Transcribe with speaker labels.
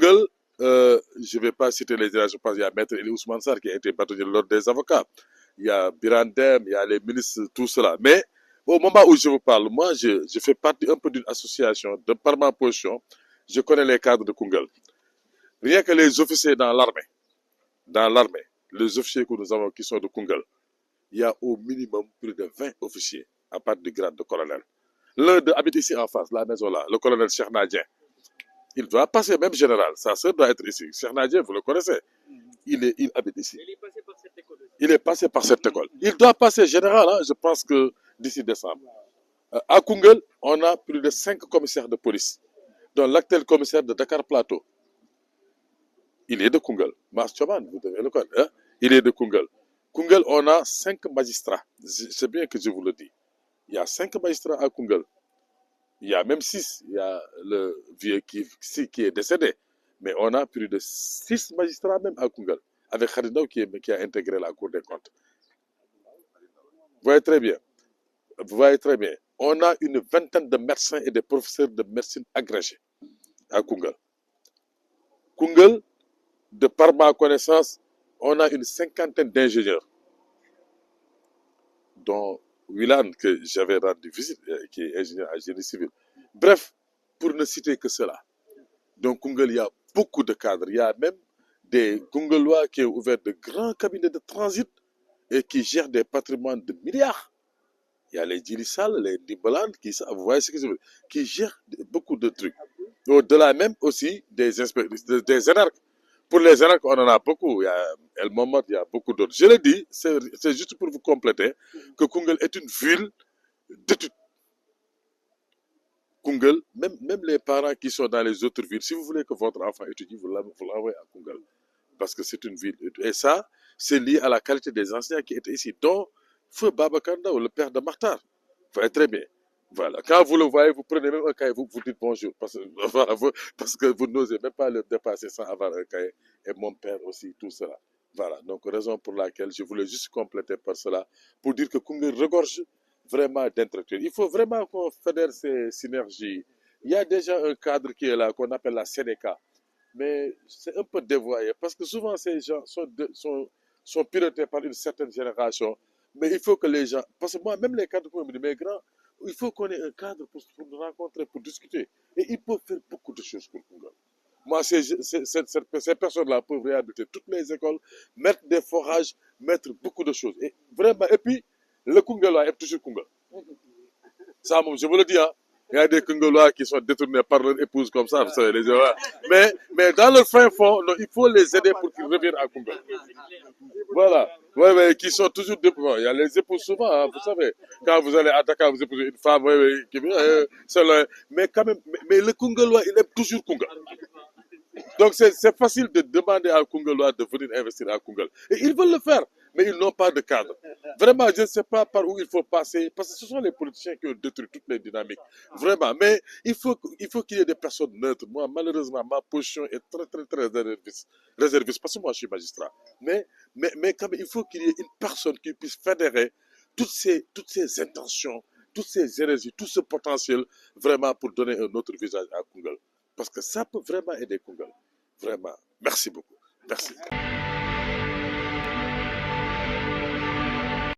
Speaker 1: Koungheul, je ne vais pas citer les gens, je pense qu'il y a Maître Elie Ousmane Sarr qui a été bâtonnier de l'ordre des avocats. Il y a Birandem, il y a les ministres, tout cela. Mais au moment où je vous parle, moi, je fais partie un peu d'une association. Par ma position, je connais les cadres de Koungheul. Rien que les officiers dans l'armée, les officiers que nous avons qui sont de Koungheul, il y a au minimum plus de 20 officiers à partir du grade de colonel. L'un habite ici en face, la maison là, le colonel Cheikh Nadien. Il doit passer, même général, sa sœur doit être ici. Cheikh Nadien, vous le connaissez. Il habite ici. Il est passé par cette école. Il est passé par cette école. Il doit passer général, hein, je pense que d'ici décembre. À Koungheul, on a plus de 5 commissaires de police, dont l'actuel commissaire de Dakar Plateau. Il est de Koungheul. Mas Choban, vous devez le connaître. Hein? Il est de Koungheul. Koungheul, on a 5 magistrats. C'est bien que je vous le dis. Il y a 5 magistrats à Koungheul. Il y a même 6. Il y a le vieux qui est décédé. Mais on a plus de 6 magistrats même à Koungheul. Avec Kharidao qui a intégré la Cour des comptes. Vous voyez très bien. Vous voyez très bien. On a une vingtaine de médecins et de professeurs de médecine agrégés à Koungheul. Koungheul, de par ma connaissance, on a une cinquantaine d'ingénieurs, dont Wilan, que j'avais rendu visite, qui est ingénieur en génie civil. Bref, pour ne citer que cela. Donc, Koungheul, il y a beaucoup de cadres. Il y a même des Kounghelois qui ont ouvert de grands cabinets de transit et qui gèrent des patrimoines de milliards. Il y a les Djilissal, les Dimbaland, vous voyez ce que je veux dire, qui gèrent beaucoup de trucs. Au-delà même aussi des énarques. Pour les énarques, on en a beaucoup. Il y a El Mohamed, il y a beaucoup d'autres. Je le dis, c'est juste pour vous compléter, que Koungheul est une ville d'études. Koungheul, même les parents qui sont dans les autres villes, si vous voulez que votre enfant étudie, vous l'envoyez à Koungheul. Parce que c'est une ville. Et ça, c'est lié à la qualité des enseignants qui étaient ici, dont Feu Babakanda ou le père de Martar. Vous voyez très bien. Voilà. Quand vous le voyez, vous prenez même un cahier, vous dites bonjour. Parce que vous n'osez même pas le dépasser sans avoir un cahier. Et mon père aussi, tout cela. Voilà. Donc, raison pour laquelle je voulais juste compléter par cela, pour dire que Koungheul regorge vraiment d'intellectuels. Il faut vraiment qu'on fédère ces synergies. Il y a déjà un cadre qui est là, qu'on appelle la Sénéca. Mais c'est un peu dévoyé, parce que souvent ces gens sont pilotés par une certaine génération. Mais il faut que les gens, parce que moi, même les cadres, me disent, mais grand, il faut qu'on ait un cadre pour nous rencontrer, pour discuter. Et ils peuvent faire beaucoup de choses pour Koungheul. Moi, ces personnes-là peuvent réhabiliter toutes les écoles, mettre des forages, mettre beaucoup de choses. Et vraiment, et puis, le Koungheul est toujours Koungheul. Ça, je vous le dis, hein. Il y a des Koungheulais qui sont détournés par leur épouse comme ça, vous savez, les gens. Mais dans le fin fond, non, il faut les aider pour qu'ils reviennent à Koungheul. Voilà. Ouais, qui sont toujours dépendants. Il y a les épouses souvent, hein, vous savez. Quand vous allez à Dakar, vous épousez une femme, qui vient, mais quand même, mais le Koungheulais, il est toujours Koungheul. Donc c'est facile de demander à Koungheulais de venir investir à Koungheul. Et ils veulent le faire, mais ils n'ont pas de cadre. Vraiment, je ne sais pas par où il faut passer, parce que ce sont les politiciens qui ont détruit toutes les dynamiques. Vraiment, mais il faut qu'il y ait des personnes neutres. Moi, malheureusement, ma position est très réserviste, parce que moi, je suis magistrat. Mais quand même, il faut qu'il y ait une personne qui puisse fédérer toutes ces intentions, toutes ces énergies, tout ce potentiel, vraiment pour donner un autre visage à Koungheul. Parce que ça peut vraiment aider Koungheul. Vraiment. Merci beaucoup. Merci.